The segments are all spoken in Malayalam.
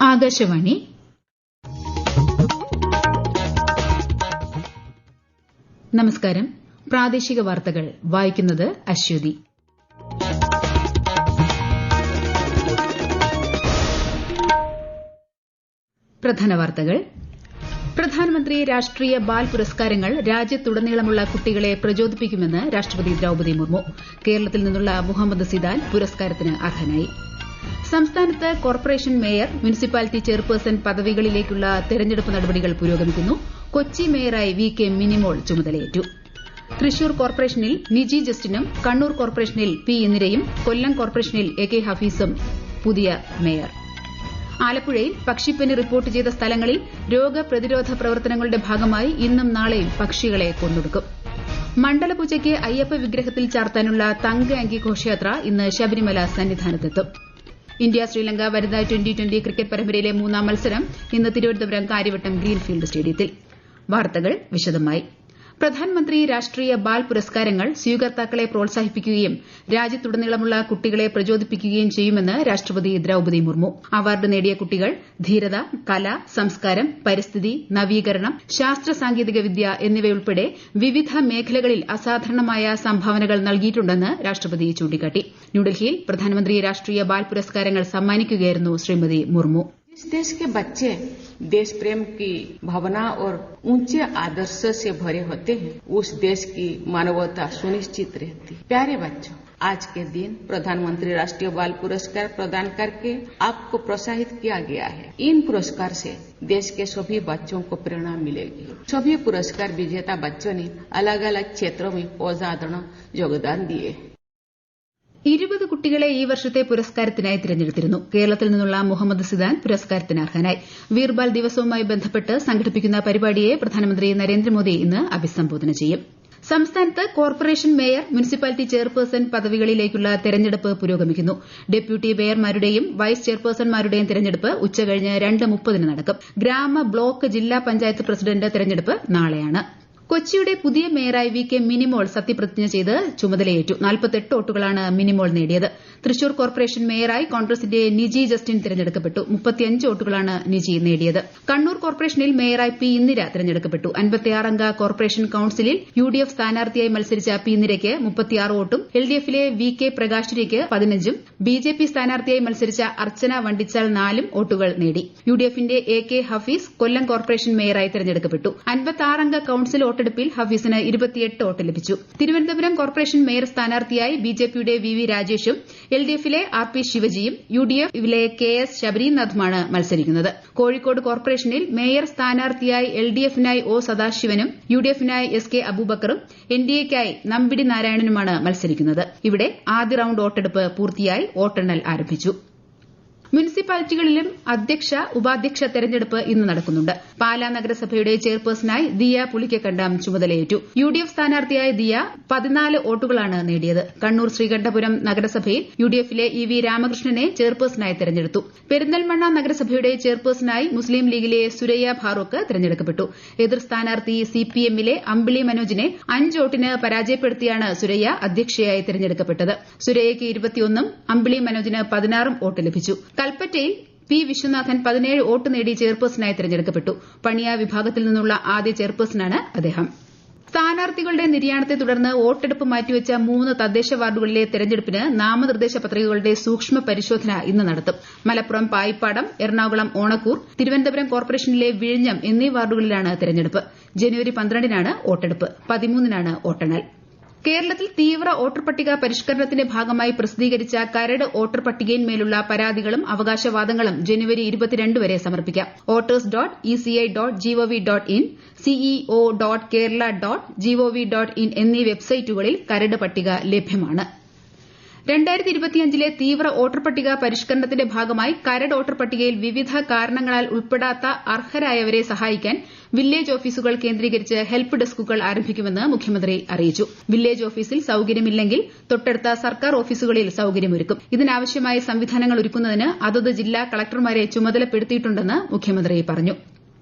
ആകാശവാണി. നമസ്കാരം. പ്രാദേശിക വാർത്തകൾ വായിക്കുന്നത് അശ്വതി. പ്രധാന വാർത്തകൾ. പ്രധാനമന്ത്രി രാഷ്ട്രീയ ബാൽ പുരസ്കാരങ്ങൾ രാജ്യത്തുടനീളമുള്ള കുട്ടികളെ പ്രചോദിപ്പിക്കുമെന്ന് രാഷ്ട്രപതി ദ്രൌപദി മുർമു. കേരളത്തിൽ നിന്നുള്ള മുഹമ്മദ് സിദാൻ പുരസ്കാരത്തിന് അർഹനായി. സംസ്ഥാനത്ത് കോർപ്പറേഷൻ മേയർ, മുനിസിപ്പാലിറ്റി ചെയർപേഴ്സൺ പദവികളിലേക്കുള്ള തെരഞ്ഞെടുപ്പ് നടപടികൾ പുരോഗമിക്കുന്നു. കൊച്ചി മേയറായി വി കെ മിനിമോൾ ചുമതലയേറ്റു. തൃശൂർ കോർപ്പറേഷനിൽ നിജി ജസ്റ്റിനും കണ്ണൂർ കോർപ്പറേഷനിൽ പി ഇന്ദിരയും കൊല്ലം കോർപ്പറേഷനിൽ എ കെ ഹഫീസും പുതിയ മേയർ. ആലപ്പുഴയിൽ പക്ഷിപ്പനി റിപ്പോർട്ട് ചെയ്ത സ്ഥലങ്ങളിൽ രോഗപ്രതിരോധ പ്രവർത്തനങ്ങളുടെ ഭാഗമായി ഇന്നും നാളെയും പക്ഷികളെ കൊന്നൊടുക്കും. മണ്ഡലപൂജയ്ക്ക് അയ്യപ്പ വിഗ്രഹത്തിൽ ചാർത്താനുള്ള തങ്ക അങ്കി ഘോഷയാത്ര ഇന്ന് ശബരിമല സന്നിധാനത്തെത്തും. ഇന്ത്യ ശ്രീലങ്ക വനിതാ ട്വന്റി ക്രിക്കറ്റ് പരമ്പരയിലെ മൂന്നാം മത്സരം ഇന്ന് തിരുവനന്തപുരം കാര്യവട്ടം ഗ്രീൻഫീൽഡ് സ്റ്റേഡിയത്തിൽ. വാർത്തകൾ വിശദമായി. പ്രധാനമന്ത്രി രാഷ്ട്രീയ ബാൽ പുരസ്കാരങ്ങൾ സ്വീകർത്താക്കളെ പ്രോത്സാഹിപ്പിക്കുകയും രാജ്യത്തുടനീളമുള്ള കുട്ടികളെ പ്രചോദിപ്പിക്കുകയും ചെയ്യുമെന്ന് രാഷ്ട്രപതി ദ്രൌപദി മുർമു. അവാർഡ് നേടിയ കുട്ടികൾ ധീരത, കല, സംസ്കാരം, പരിസ്ഥിതി, നവീകരണം, ശാസ്ത്ര സാങ്കേതിക വിദ്യ എന്നിവയുൾപ്പെടെ വിവിധ മേഖലകളിൽ അസാധാരണമായ സംഭാവനകൾ നൽകിയിട്ടുണ്ടെന്ന് രാഷ്ട്രപതി ചൂണ്ടിക്കാട്ടി. ന്യൂഡൽഹിയിൽ പ്രധാനമന്ത്രി രാഷ്ട്രീയ ബാൽ പുരസ്കാരങ്ങൾ സമ്മാനിക്കുകയായിരുന്നു ശ്രീമതി മുർമു. जिस देश के बच्चे देश प्रेम की भावना और ऊंचे आदर्श से भरे होते हैं, उस देश की मानवता सुनिश्चित रहती है. प्यारे बच्चों, आज के दिन प्रधानमंत्री राष्ट्रीय बाल पुरस्कार प्रदान करके आपको प्रोत्साहित किया गया है. इन पुरस्कार से देश के सभी बच्चों को प्रेरणा मिलेगी. सभी पुरस्कार विजेता बच्चों ने अलग अलग क्षेत्रों में असाधारण योगदान दिए. 20 കുട്ടികളെ ഈ വർഷത്തെ പുരസ്കാരത്തിനായി തിരഞ്ഞെടുത്തിരുന്നു. കേരളത്തിൽ നിന്നുള്ള മുഹമ്മദ് സിദാൻ പുരസ്കാരത്തിന് അർഹനായി. വീർബാൽ ദിവസവുമായി ബന്ധപ്പെട്ട് സംഘടിപ്പിക്കുന്ന പരിപാടിയെ പ്രധാനമന്ത്രി നരേന്ദ്രമോദി ഇന്ന് അഭിസംബോധന ചെയ്യും. സംസ്ഥാനത്ത് കോർപ്പറേഷൻ മേയർ, മുനിസിപ്പാലിറ്റി ചെയർപേഴ്സൺ പദവികളിലേക്കുള്ള തെരഞ്ഞെടുപ്പ് പുരോഗമിക്കുന്നു. ഡെപ്യൂട്ടി മേയർമാരുടെയും വൈസ് ചെയർപേഴ്സൺമാരുടെയും തെരഞ്ഞെടുപ്പ് ഉച്ചകഴിഞ്ഞ് 2:30 നടക്കും. ഗ്രാമ, ബ്ലോക്ക്, ജില്ലാ പഞ്ചായത്ത് പ്രസിഡന്റ് തെരഞ്ഞെടുപ്പ് നാളെയാണ്. കൊച്ചിയുടെ പുതിയ മേയറായി വി കെ മിനിമോൾ സത്യപ്രതിജ്ഞ ചെയ്ത് ചുമതലയേറ്റു. 48 വോട്ടുകളാണ് മിനിമോൾ നേടിയത്. തൃശൂർ കോർപ്പറേഷൻ മേയറായി കോൺഗ്രസിന്റെ നിജി ജസ്റ്റിൻ തെരഞ്ഞെടുക്കപ്പെട്ടു. 35 വോട്ടുകളാണ് നിജി നേടിയത്. കണ്ണൂർ കോർപ്പറേഷനിൽ മേയറായി പി ഇന്ദിര തെരഞ്ഞെടുക്കപ്പെട്ടു. 56-അംഗ കോർപ്പറേഷൻ കൌൺസിലിൽ യുഡിഎഫ് സ്ഥാനാർത്ഥിയായി മത്സരിച്ച പി ഇന്ദിരയ്ക്ക് 36 വോട്ടും എൽഡിഎഫിലെ വി കെ പ്രകാശിരിക്ക് 15ഉം ബിജെപി സ്ഥാനാർത്ഥിയായി മത്സരിച്ച അർച്ചന വണ്ടിച്ചാൽ 4 വോട്ടുകൾ നേടി. യുഡിഎഫിന്റെ A K Hafeez Kollam corporation മേയറായി തെരഞ്ഞെടുക്കപ്പെട്ടു. 56-അംഗ കൌൺസിൽ വോട്ടെടുപ്പിൽ ഹഫീസിന് 28 വോട്ട് ലഭിച്ചു. തിരുവനന്തപുരം കോർപ്പറേഷൻ മേയർ സ്ഥാനാർത്ഥിയായി ബിജെപിയുടെ വി വി രാജേഷും എൽഡിഎഫിലെ ആർ പി ശിവജിയും യുഡിഎഫിലെ കെ എസ് ശബരിനാഥുമാണ് മത്സരിക്കുന്നത്. കോഴിക്കോട് കോർപ്പറേഷനിൽ മേയർ സ്ഥാനാർത്ഥിയായി എൽഡിഎഫിനായി ഒ സദാശിവനും യുഡിഎഫിനായി എസ് കെ അബൂബക്കറും എൻഡിഎയ്ക്കായി നമ്പിടി നാരായണനുമാണ് മത്സരിക്കുന്നത്. ഇവിടെ ആദ്യ റൌണ്ട് വോട്ടെടുപ്പ് പൂർത്തിയായി വോട്ടെണ്ണൽ ആരംഭിച്ചു. മുനിസിപ്പാലിറ്റികളിലും അധ്യക്ഷ, ഉപാധ്യക്ഷ തെരഞ്ഞെടുപ്പ് ഇന്ന് നടക്കുന്നുണ്ട്. പാലാ നഗരസഭയുടെ ചെയർപേഴ്സണായി ദിയ പുളിക്കക്കണ്ടം ചുമതലയേറ്റു. യുഡിഎഫ് സ്ഥാനാർത്ഥിയായ ദിയ 14 വോട്ടുകളാണ് നേടിയത്. കണ്ണൂർ ശ്രീകണ്ഠപുരം നഗരസഭയിൽ യുഡിഎഫിലെ ഇ വി രാമകൃഷ്ണനെ ചെയർപേഴ്സണായി തെരഞ്ഞെടുത്തു. പെരിന്തൽമണ്ണ നഗരസഭയുടെ ചെയർപേഴ്സണായി മുസ്ലിം ലീഗിലെ സുരയ്യ ഫാറൂഖ് തെരഞ്ഞെടുക്കപ്പെട്ടു. എതിർ സ്ഥാനാർത്ഥി സിപിഎമ്മിലെ അമ്പിളി മനോജിനെ 5 വോട്ടിന് പരാജയപ്പെടുത്തിയാണ് സുരയ്യ അധ്യക്ഷയായി തെരഞ്ഞെടുക്കപ്പെട്ടത്. സുരയ്യയ്ക്ക് 21ഉം അമ്പിളി മനോജിന് 16ഉം വോട്ട് ലഭിച്ചു. കൽപ്പറ്റയിൽ പി വിശ്വനാഥൻ 17 വോട്ട് നേടി ചെയർപേഴ്സണായി തെരഞ്ഞെടുക്കപ്പെട്ടു. പണിയ വിഭാഗത്തിൽ നിന്നുള്ള ആദ്യ ചെയർപേഴ്സണാണ് അദ്ദേഹം. സ്ഥാനാർത്ഥികളുടെ നിര്യാണത്തെ തുടർന്ന് വോട്ടെടുപ്പ് മാറ്റിവെച്ച 3 തദ്ദേശ വാർഡുകളിലെ തെരഞ്ഞെടുപ്പിന് നാമനിർദ്ദേശ പത്രികകളുടെ സൂക്ഷ്മ പരിശോധന ഇന്ന് നടത്തും. മലപ്പുറം പായിപ്പാടം, എറണാകുളം ഓണക്കൂർ, തിരുവനന്തപുരം കോർപ്പറേഷനിലെ വിഴിഞ്ഞം എന്നീ വാർഡുകളിലാണ് തെരഞ്ഞെടുപ്പ്. ജനുവരി 12-നാണ് വോട്ടെടുപ്പ്. 13-നാണ് വോട്ടെണ്ണൽ. കേരളത്തിൽ തീവ്ര വോട്ടർ പട്ടിക പരിഷ്കരണത്തിന്റെ ഭാഗമായി പ്രസിദ്ധീകരിച്ച കരട് വോട്ടർ പട്ടികയിന്മേലുള്ള പരാതികളും അവകാശവാദങ്ങളും ജനുവരി 22 വരെ സമർപ്പിക്കാം. voters.eci.gov.in, ceo.kerala.gov.in എന്നീ വെബ്സൈറ്റുകളിൽ കരട് പട്ടിക ലഭ്യമാണ്. 2025-ലെ തീവ്ര വോട്ടർ പട്ടിക പരിഷ്കരണത്തിന്റെ ഭാഗമായി കരട് വോട്ടർ പട്ടികയിൽ വിവിധ കാരണങ്ങളാൽ ഉൾപ്പെടാത്ത അർഹരായവരെ സഹായിക്കാൻ വില്ലേജ് ഓഫീസുകൾ കേന്ദ്രീകരിച്ച് ഹെൽപ്പ് ഡെസ്കുകൾ ആരംഭിക്കുമെന്ന് മുഖ്യമന്ത്രി അറിയിച്ചു. വില്ലേജ് ഓഫീസിൽ സൌകര്യമില്ലെങ്കിൽ തൊട്ടടുത്ത സർക്കാർ ഓഫീസുകളിൽ സൌകര്യമൊരുക്കും. ഇതിനാവശ്യമായ സംവിധാനങ്ങൾ ഒരുക്കുന്നതിന് അതത് ജില്ലാ കളക്ടർമാരെ ചുമതലപ്പെടുത്തിയിട്ടുണ്ടെന്ന് മുഖ്യമന്ത്രി പറഞ്ഞു.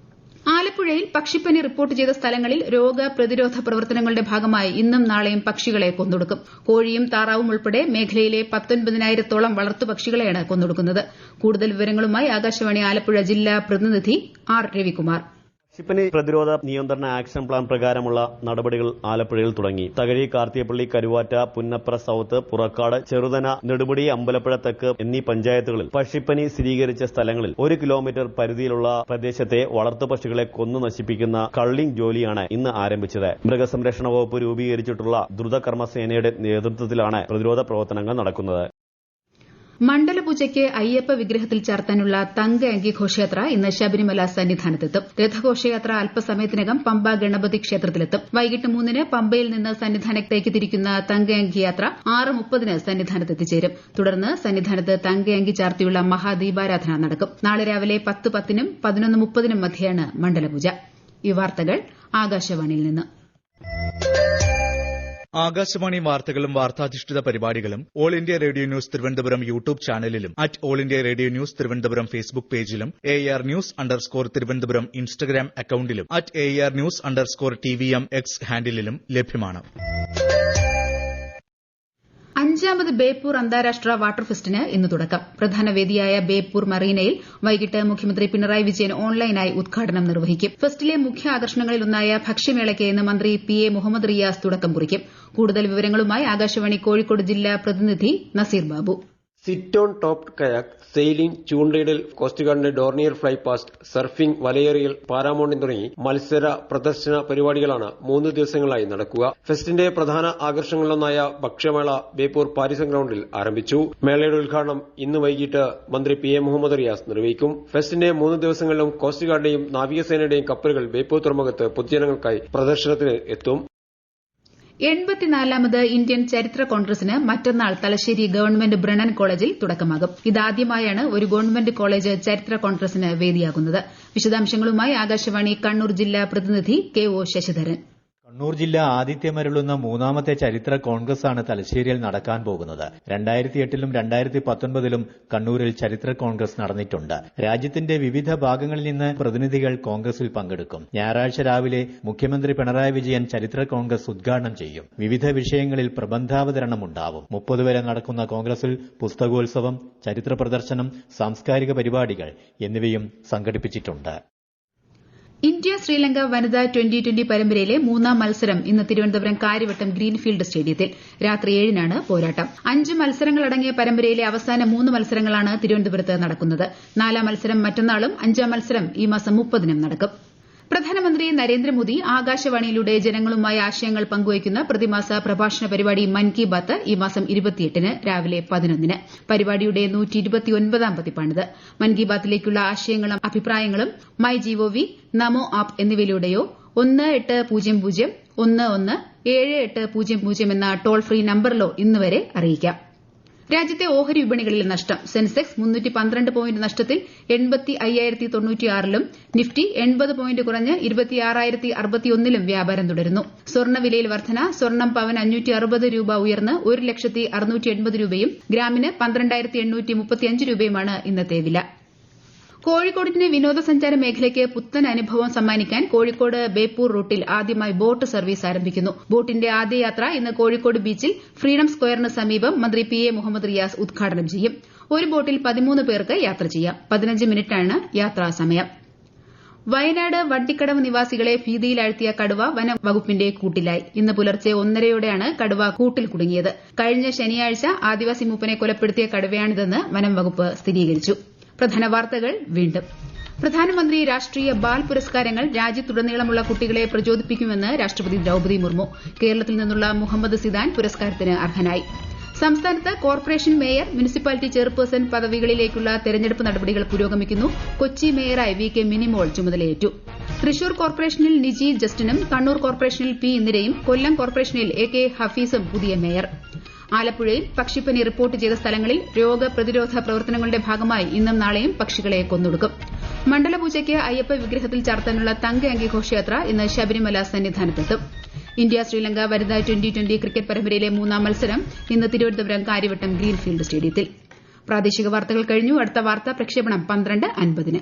ആലപ്പുഴയിൽ പക്ഷിപ്പനി റിപ്പോർട്ട് ചെയ്ത സ്ഥലങ്ങളിൽ രോഗപ്രതിരോധ പ്രവർത്തനങ്ങളുടെ ഭാഗമായി ഇന്നും നാളെയും പക്ഷികളെ കൊന്നൊടുക്കും. കോഴിയും താറാവും ഉൾപ്പെടെ മേഖലയിലെ 19,000-ഓളം വളർത്തുപക്ഷികളെയാണ് കൊന്നൊടുക്കുന്നത്. കൂടുതൽ വിവരങ്ങളുമായി ആകാശവാണി ആലപ്പുഴ ജില്ലാ പ്രതിനിധി ആർ രവികുമാർ. പക്ഷിപ്പനി പ്രതിരോധ നിയന്ത്രണ ആക്ഷൻ പ്ലാൻ പ്രകാരമുള്ള നടപടികൾ ആലപ്പുഴയിൽ തുടങ്ങി. തകഴി, കാർത്തിയപ്പള്ളി, കരുവാറ്റ, പുന്നപ്ര സൌത്ത്, പുറക്കാട്, ചെറുതന, നെടുമുടി, അമ്പലപ്പുഴ തെക്ക് എന്നീ പഞ്ചായത്തുകളിൽ പക്ഷിപ്പനി സ്ഥിരീകരിച്ച സ്ഥലങ്ങളിൽ 1 കിലോമീറ്റർ പരിധിയിലുള്ള പ്രദേശത്തെ വളർത്തുപക്ഷികളെ കൊന്നു നശിപ്പിക്കുന്ന കള്ളിംഗ് ജോലിയാണ് ഇന്ന് ആരംഭിച്ചത്. മൃഗസംരക്ഷണ വകുപ്പ് രൂപീകരിച്ചിട്ടുള്ള ദ്രുതകർമ്മസേനയുടെ നേതൃത്വത്തിലാണ് പ്രതിരോധ പ്രവർത്തനങ്ങൾ നടക്കുന്നത്. മണ്ഡലപൂജയ്ക്ക് അയ്യപ്പ വിഗ്രഹത്തിൽ ചാർത്താനുള്ള തങ്ക അങ്കി ഘോഷയാത്ര ഇന്ന് ശബരിമല സന്നിധാനത്തെത്തും. രഥഘോഷയാത്ര അല്പസമയത്തിനകം പമ്പ ഗണപതി ക്ഷേത്രത്തിലെത്തും. വൈകിട്ട് 3-ന് പമ്പയിൽ നിന്ന് സന്നിധാനത്തേക്ക് തിരിക്കുന്ന തങ്ക അങ്കി യാത്ര 6:30-ന് സന്നിധാനത്തെത്തിച്ചേരും. തുടർന്ന് സന്നിധാനത്ത് തങ്ക അങ്കി ചാർത്തിയുള്ള മഹാദീപാരാധന നടക്കും. നാളെ രാവിലെ 10:10-നും 11:30-നും മധ്യയാണ് മണ്ഡലപൂജ. ഈ വാർത്തകൾ ആകാശവാണിയിൽ നിന്ന്. ആകാശവാണി വാർത്തകളും വാർത്താധിഷ്ഠിത പരിപാടികളും All India Radio News Thiruvananthapuram YouTube ചാനലിലും All India Radio News Thiruvananthapuram Facebook പേജിലും AR News_ തിരുവനന്തപുരം ഇൻസ്റ്റഗ്രാം അക്കൌണ്ടിലും AR News_TVM X ഹാൻഡിലും ലഭ്യമാണ്. 5ാമത് ബേപ്പൂർ അന്താരാഷ്ട്ര വാട്ടർ ഫെസ്റ്റിന് ഇന്ന് തുടക്കം. പ്രധാന വേദിയായ ബേപ്പൂർ മറീനയിൽ വൈകിട്ട് മുഖ്യമന്ത്രി പിണറായി വിജയൻ ഓൺലൈനായി ഉദ്ഘാടനം നിർവഹിക്കും. ഫെസ്റ്റിലെ മുഖ്യ ആകർഷണങ്ങളിലൊന്നായ ഭക്ഷ്യമേളയ്ക്ക് ഇന്ന് മന്ത്രി PA മുഹമ്മദ് റിയാസ് തുടക്കം കുറിക്കും. കൂടുതൽ വിവരങ്ങളുമായി ആകാശവാണി കോഴിക്കോട് ജില്ലാ പ്രതിനിധി Naseer Babu. Sit on top kayak, sailing, ചൂണ്ടയിടൽ, കോസ്റ്റ് ഗാർഡിന്റെ ഡോർണിയർ ഫ്ലൈ പാസ്റ്റ്, സർഫിംഗ്, വലയേറിയൽ, പാരാമോണ്ടിംഗ് തുടങ്ങി മത്സര പ്രദർശന പരിപാടികളാണ് 3 ദിവസങ്ങളായി നടക്കുക. ഫെസ്റ്റിന്റെ പ്രധാന ആകർഷണങ്ങളിലൊന്നായ ഭക്ഷ്യമേള ബേപ്പൂർ പാരിസം ഗ്രൌണ്ടിൽ ആരംഭിച്ചു. മേളയുടെ ഉദ്ഘാടനം ഇന്ന് വൈകിട്ട് മന്ത്രി PA മുഹമ്മദ് റിയാസ് നിർവഹിക്കും. ഫെസ്റ്റിന്റെ 3 ദിവസങ്ങളിലും കോസ്റ്റ് ഗാർഡിന്റെയും നാവികസേനയുടെയും കപ്പലുകൾ ബേപ്പൂർ തുറമുഖത്ത് പൊതുജനങ്ങൾക്കായി പ്രദർശനത്തിന് എത്തും. 84ാമത് ഇന്ത്യൻ ചരിത്ര കോൺഗ്രസിന് മറ്റന്നാൾ തലശ്ശേരി ഗവൺമെന്റ് ബ്രണ്ണൻ കോളേജിൽ തുടക്കമാകും. ഇതാദ്യമായാണ് ഒരു ഗവൺമെന്റ് കോളേജ് ചരിത്ര കോൺഗ്രസിന് വേദിയാകുന്നത്. വിശദാംശങ്ങളുമായി ആകാശവാണി കണ്ണൂർ ജില്ലാ പ്രതിനിധി KO ശശിധരൻ. കണ്ണൂർ ജില്ല ആതിഥ്യമരുളുന്ന 3ാമത്തെ ചരിത്ര കോൺഗ്രസാണ് തലശ്ശേരിയിൽ നടക്കാൻ പോകുന്നത്. 2008-ലും 2019-ലും കണ്ണൂരിൽ ചരിത്ര കോൺഗ്രസ് നടന്നിട്ടുണ്ട്. രാജ്യത്തിന്റെ വിവിധ ഭാഗങ്ങളിൽ നിന്ന് പ്രതിനിധികൾ കോൺഗ്രസിൽ പങ്കെടുക്കും. ഞായറാഴ്ച രാവിലെ മുഖ്യമന്ത്രി പിണറായി വിജയൻ ചരിത്ര കോൺഗ്രസ് ഉദ്ഘാടനം ചെയ്യും. വിവിധ വിഷയങ്ങളിൽ പ്രബന്ധാവതരണം ഉണ്ടാവും. 30 വരെ നടക്കുന്ന കോൺഗ്രസിൽ പുസ്തകോത്സവം, ചരിത്ര പ്രദർശനം, സാംസ്കാരിക പരിപാടികൾ എന്നിവയും സംഘടിപ്പിച്ചിട്ടുണ്ട്. ഇന്ത്യ ശ്രീലങ്ക വനിതാ ട്വന്റി പരമ്പരയിലെ 3ാം മത്സരം ഇന്ന് തിരുവനന്തപുരം കാര്യവട്ടം ഗ്രീൻഫീൽഡ് സ്റ്റേഡിയത്തിൽ. രാത്രി 7-നാണ് പോരാട്ടം. 5 മത്സരങ്ങളടങ്ങിയ പരമ്പരയിലെ അവസാന 3 മത്സരങ്ങളാണ് തിരുവനന്തപുരത്ത് നടക്കുന്നത്. 4ാം മത്സരം മറ്റന്നാളും 5ാം മത്സരം ഈ മാസം 30-നും നടക്കും. പ്രധാനമന്ത്രി നരേന്ദ്രമോദി ആകാശവാണിയിലൂടെ ജനങ്ങളുമായി ആശയങ്ങൾ പങ്കുവയ്ക്കുന്ന പ്രതിമാസ പ്രഭാഷണ പരിപാടി മൻ കി ബാത്ത് ഈ മാസം 28-ന് രാവിലെ 11-ന്. പരിപാടിയുടെ 129ാം പതിപ്പാണിത്. മൻ കി ബാത്തിലേക്കുള്ള ആശയങ്ങളും അഭിപ്രായങ്ങളും MyGov, നമോ ആപ്പ് എന്നിവയിലൂടെയോ 1800117800 എന്ന ടോൾ ഫ്രീ നമ്പറിലോ ഇന്നുവരെ അറിയിക്കാം. രാജ്യത്തെ ഓഹരി വിപണികളിൽ നഷ്ടം. സെൻസെക്സ് 312 പോയിന്റ് നഷ്ടത്തിൽ 85,096-ലും നിഫ്റ്റി 80 പോയിന്റ് കുറഞ്ഞ് 26,061-ലും വ്യാപാരം തുടരുന്നു. സ്വർണ്ണവിലയിൽ വർധന. സ്വർണ്ണം പവന് 560 രൂപ ഉയർന്ന് 1,680 രൂപയും ഗ്രാമിന് 12,835 രൂപയുമാണ് ഇന്നത്തെ വില. കോഴിക്കോടിന്റെ വിനോദസഞ്ചാര മേഖലയ്ക്ക് പുത്തൻ അനുഭവം സമ്മാനിക്കാൻ കോഴിക്കോട് ബേപ്പൂർ റൂട്ടിൽ ആദ്യമായി ബോട്ട് സർവീസ് ആരംഭിക്കുന്നു. ബോട്ടിന്റെ ആദ്യ യാത്ര ഇന്ന് കോഴിക്കോട് ബീച്ചിൽ ഫ്രീഡം സ്ക്വയറിന് സമീപം മന്ത്രി PA മുഹമ്മദ് റിയാസ് ഉദ്ഘാടനം ചെയ്യും. ഒരു ബോട്ടിൽ 13 പേർക്ക് യാത്ര ചെയ്യാം. 15 മിനിറ്റാണ് യാത്രാ സമയം. വയനാട് വട്ടിക്കടവ് നിവാസികളെ ഭീതിയിലാഴ്ത്തിയ കടുവ വനം വകുപ്പിന്റെ കൂട്ടിലായി. ഇന്ന് പുലർച്ചെ 1:30യോടെയാണ് കടുവ കൂട്ടിൽ കുടുങ്ങിയത്. കഴിഞ്ഞ ശനിയാഴ്ച ആദിവാസി മൂപ്പനെ കൊലപ്പെടുത്തിയ കടുവയാണിതെന്ന് വനം വകുപ്പ് സ്ഥിരീകരിച്ചു. പ്രധാന വാർത്തകൾ വീണ്ടും. പ്രധാനമന്ത്രി രാഷ്ട്രീയ ബാൽ പുരസ്കാരങ്ങൾ രാജ്യത്തുടനീളമുള്ള കുട്ടികളെ പ്രചോദിപ്പിക്കുമെന്ന് രാഷ്ട്രപതി ദ്രൌപദി മുർമു. കേരളത്തിൽ നിന്നുള്ള മുഹമ്മദ് സിദാൻ പുരസ്കാരത്തിന് അർഹനായി. സംസ്ഥാനത്ത് കോർപ്പറേഷൻ മേയർ, മുനിസിപ്പാലിറ്റി ചെയർപേഴ്സൺ പദവികളിലേക്കുള്ള തെരഞ്ഞെടുപ്പ് നടപടികൾ പുരോഗമിക്കുന്നു. കൊച്ചി മേയറായി VK മിനിമോൾ ചുമതലയേറ്റു. തൃശൂർ കോർപ്പറേഷനിൽ നിജി ജസ്റ്റിനും കണ്ണൂർ കോർപ്പറേഷനിൽ P ഇന്ദിരയും കൊല്ലം കോർപ്പറേഷനിൽ AK ഹഫീസും പുതിയ മേയർ. ആലപ്പുഴയിൽ പക്ഷിപ്പനി റിപ്പോർട്ട് ചെയ്ത സ്ഥലങ്ങളിൽ രോഗപ്രതിരോധ പ്രവർത്തനങ്ങളുടെ ഭാഗമായി ഇന്നും നാളെയും പക്ഷികളെ കൊന്നൊടുക്കും. മണ്ഡലപൂജയ്ക്ക് അയ്യപ്പ വിഗ്രഹത്തിൽ ചാർത്താനുള്ള തങ്ക അങ്കി ഘോഷയാത്ര ഇന്ന് ശബരിമല സന്നിധാനത്തെത്തും. ഇന്ത്യ ശ്രീലങ്ക വനിതാ ട്വന്റി ക്രിക്കറ്റ് പരമ്പരയിലെ 3ാം മത്സരം ഇന്ന് തിരുവനന്തപുരം കാര്യവട്ടം ഗ്രീൻഫീൽഡ് സ്റ്റേഡിയത്തിൽ. പ്രാദേശിക വാർത്തകൾ കഴിഞ്ഞു. അടുത്ത വാർത്താ പ്രക്ഷേപണം 12:50-ന്.